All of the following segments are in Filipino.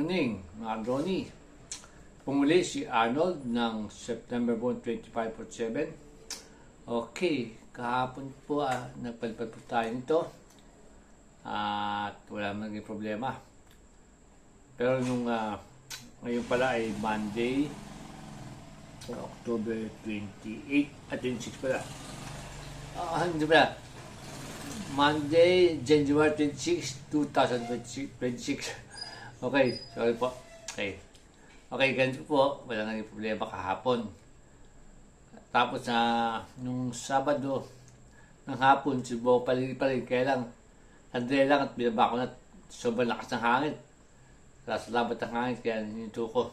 morning, mga Ronnie. Pumuli si Arnold ng September 2547. Okay, kahapon po nagpalipad po tayo nito at wala naging problema. Pero ngayon pala ay Monday, October 28 at 26 pala. Hindi pala. Monday, January 26, 2026. Okay, sorry po. Okay, ganito po. Wala naging problema kahapon. Tapos nung Sabado ng hapon, subo palig-palig. Kaya lang, sandali lang at binaba ko na sobrang lakas ng hangin. Labat ng hangin, kaya hinito ko.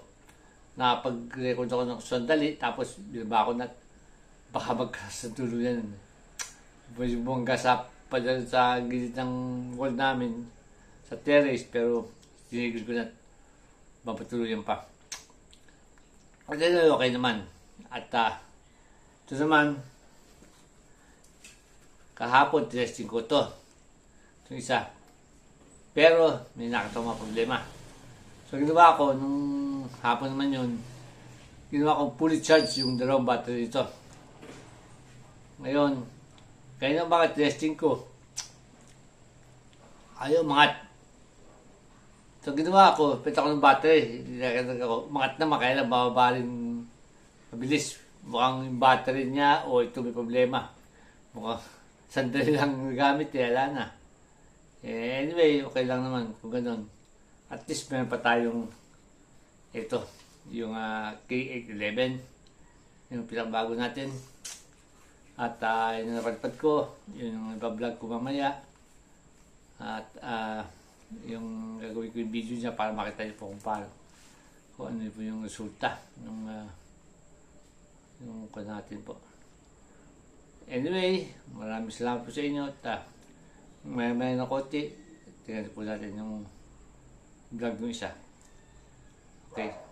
Nakapag-record ako ng sandali, tapos binaba ko na baka magkasatuluyan. Bumangga pa dyan sa gilid ng wall namin sa terrace, pero tinigil ko na mapatuloy pa. At okay naman. At ito naman, kahapon testing ko to. Itong isa. Pero may nakita mga problema. So ginawa ko, nung hapon naman yun, ginawa ko fully charge yung dalawang battery nito. Ngayon, kaya nang bakit testing ko, ayaw umangat. So ginawa ko, pita ko ng battery, umangat naman, kaya lang bababa rin mabilis. Mukhang yung battery niya o ito may problema. Mukhang sandali lang gamit, wala na. Anyway, okay lang naman kung ganun. At least meron pa tayong ito, yung K811, yung pinakabago natin. At yung napalipad ko, yung iba-vlog ko mamaya. At yung gagawin ko yung video niya para makita niyo po kung ano po yung resulta ng yung natin po. Anyway, maraming salamat po sa inyo. At may na konti, tingnan po natin yung vlog ng isa. Okay.